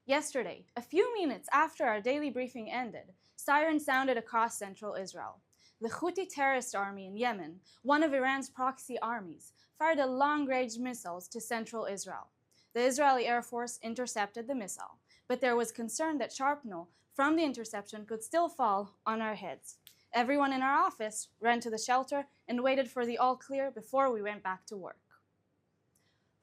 Yesterday, a few minutes after our daily briefing ended, sirens sounded across central Israel. The Houthi terrorist army in Yemen, one of Iran's proxy armies, fired a long-range missiles to central Israel. The Israeli Air Force intercepted the missile, but there was concern that shrapnel from the interception could still fall on our heads. Everyone in our office ran to the shelter and waited for the all clear before we went back to work.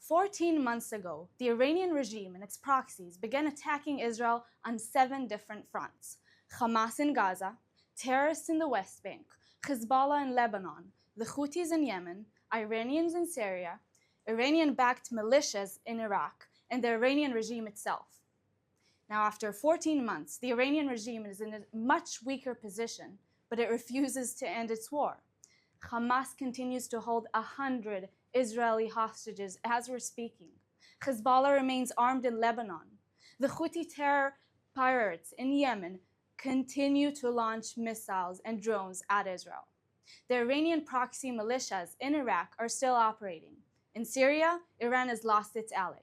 14 months ago, the Iranian regime and its proxies began attacking Israel on 7 different fronts: Hamas in Gaza, terrorists in the West Bank, Hezbollah in Lebanon, the Houthis in Yemen, Iranians in Syria, Iranian-backed militias in Iraq, and the Iranian regime itself. Now, after 14 months, the Iranian regime is in a much weaker position, but it refuses to end its war. Hamas continues to hold 100 Israeli hostages as we're speaking. Hezbollah remains armed in Lebanon. The Houthi terror pirates in Yemen continue to launch missiles and drones at Israel. The Iranian proxy militias in Iraq are still operating. In Syria, Iran has lost its ally,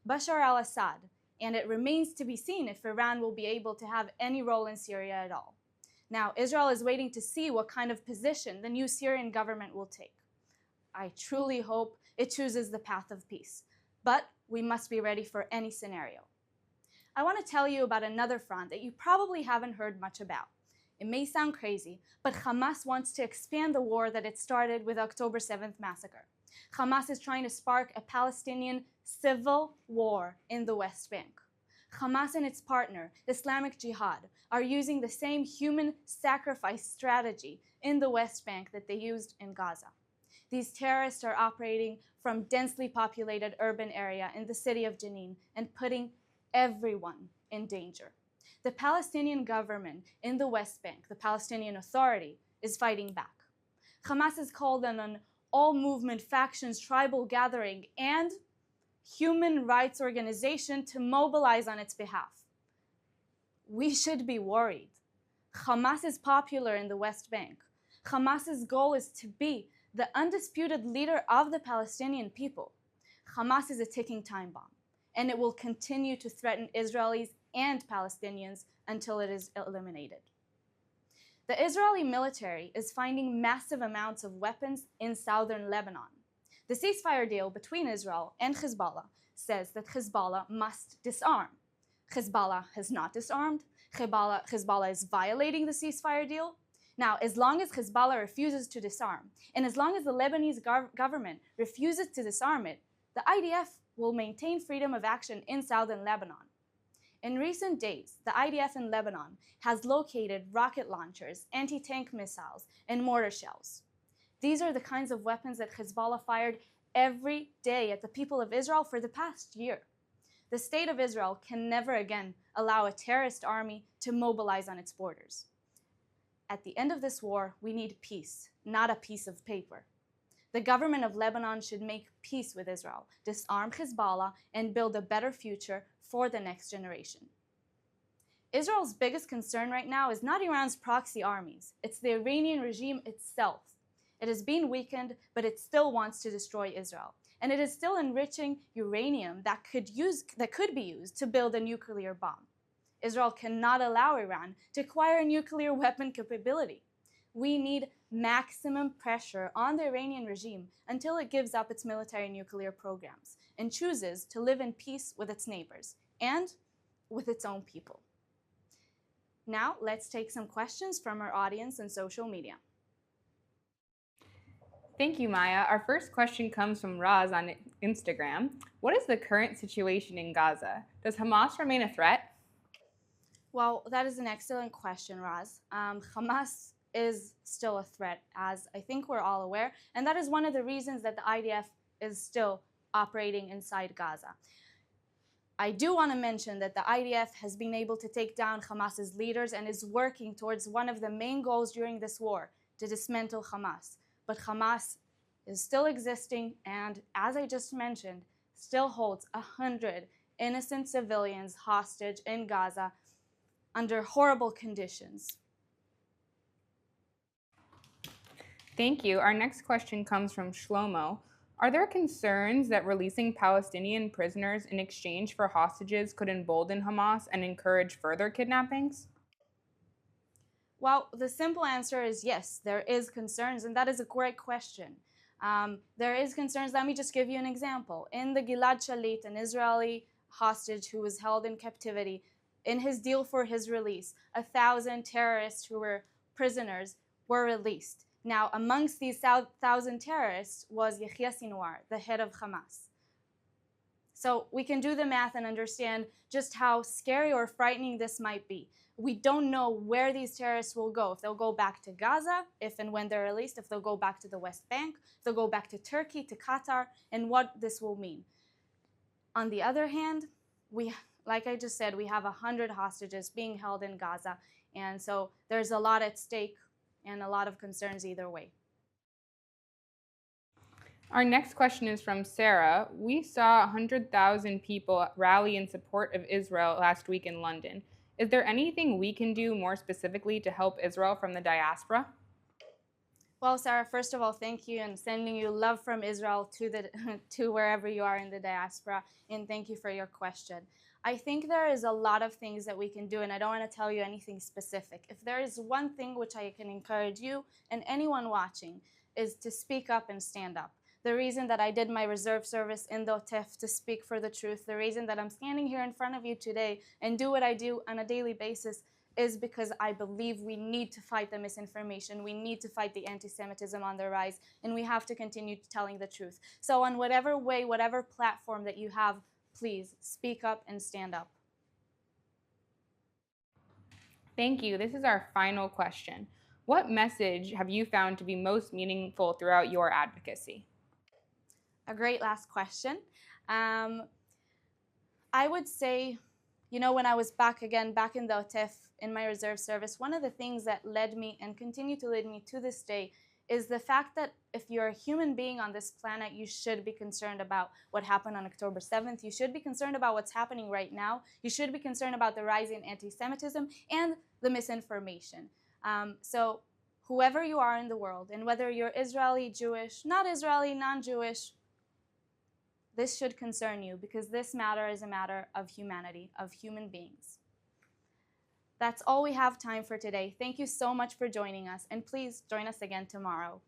Bashar al-Assad, and it remains to be seen if Iran will be able to have any role in Syria at all. Now, Israel is waiting to see what kind of position the new Syrian government will take. I truly hope it chooses the path of peace, but we must be ready for any scenario. I want to tell you about another front that you probably haven't heard much about. It may sound crazy, but Hamas wants to expand the war that it started with October 7th massacre. Hamas is trying to spark a Palestinian civil war in the West Bank. Hamas and its partner, Islamic Jihad, are using the same human sacrifice strategy in the West Bank that they used in Gaza. These terrorists are operating from densely populated urban area in the city of Jenin and putting everyone in danger. The Palestinian government in the West Bank, the Palestinian Authority, is fighting back. Hamas has called on an all-movement factions tribal gathering and human rights organization to mobilize on its behalf. We should be worried. Hamas is popular in the West Bank. Hamas's goal is to be the undisputed leader of the Palestinian people. Hamas is a ticking time bomb, and it will continue to threaten Israelis and Palestinians until it is eliminated. The Israeli military is finding massive amounts of weapons in southern Lebanon. The ceasefire deal between Israel and Hezbollah says that Hezbollah must disarm. Hezbollah has not disarmed. Hezbollah is violating the ceasefire deal. Now, as long as Hezbollah refuses to disarm, and as long as the Lebanese government refuses to disarm it, the IDF will maintain freedom of action in southern Lebanon. In recent days, the IDF in Lebanon has located rocket launchers, anti-tank missiles, and mortar shells. These are the kinds of weapons that Hezbollah fired every day at the people of Israel for the past year. The state of Israel can never again allow a terrorist army to mobilize on its borders. At the end of this war, we need peace, not a piece of paper. The government of Lebanon should make peace with Israel, disarm Hezbollah, and build a better future for the next generation. Israel's biggest concern right now is not Iran's proxy armies, it's the Iranian regime itself. It has been weakened, but it still wants to destroy Israel. And it is still enriching uranium that could be used to build a nuclear bomb. Israel cannot allow Iran to acquire a nuclear weapon capability. We need maximum pressure on the Iranian regime until it gives up its military nuclear programs and chooses to live in peace with its neighbors and with its own people. Now, let's take some questions from our audience on social media. Thank you, Maya. Our first question comes from Raz on Instagram. What is the current situation in Gaza? Does Hamas remain a threat? Well, that is an excellent question, Raz. Hamas is still a threat, as I think we're all aware, and that is one of the reasons that the IDF is still operating inside Gaza. I do want to mention that the IDF has been able to take down Hamas's leaders and is working towards one of the main goals during this war, to dismantle Hamas. But Hamas is still existing and, as I just mentioned, still holds 100 innocent civilians hostage in Gaza under horrible conditions. Thank you. Our next question comes from Shlomo. Are there concerns that releasing Palestinian prisoners in exchange for hostages could embolden Hamas and encourage further kidnappings? Well, the simple answer is yes, there is concerns, and that is a great question. There is concerns. Let me just give you an example. In the Gilad Shalit, an Israeli hostage who was held in captivity, in his deal for his release, 1,000 terrorists who were prisoners were released. Now, amongst these 1,000 terrorists was Yahya Sinwar, the head of Hamas. So we can do the math and understand just how scary or frightening this might be. We don't know where these terrorists will go. If they'll go back to Gaza, if and when they're released, if they'll go back to the West Bank, if they'll go back to Turkey, to Qatar, and what this will mean. On the other hand, like I just said, we have 100 hostages being held in Gaza, and so there's a lot at stake and a lot of concerns either way. Our next question is from Sarah. We saw 100,000 people rally in support of Israel last week in London. Is there anything we can do more specifically to help Israel from the diaspora? Well, Sarah, first of all, thank you, and sending you love from Israel to wherever you are in the diaspora, and thank you for your question. I think there is a lot of things that we can do, and I don't want to tell you anything specific. If there is one thing which I can encourage you and anyone watching is to speak up and stand up. The reason that I did my reserve service in the OTEF to speak for the truth, the reason that I'm standing here in front of you today and do what I do on a daily basis is because I believe we need to fight the misinformation, we need to fight the anti-Semitism on the rise, and we have to continue telling the truth. So on whatever way, whatever platform that you have, please speak up and stand up. Thank you. This is our final question. What message have you found to be most meaningful throughout your advocacy? A great last question. I would say, when I was back in the OTEF in my reserve service, one of the things that led me and continue to lead me to this day is the fact that if you're a human being on this planet, you should be concerned about what happened on October 7th. You should be concerned about what's happening right now. You should be concerned about the rise in anti-Semitism and the misinformation. So whoever you are in the world, and whether you're Israeli, Jewish, not Israeli, non-Jewish, this should concern you because this matter is a matter of humanity, of human beings. That's all we have time for today. Thank you so much for joining us, and please join us again tomorrow.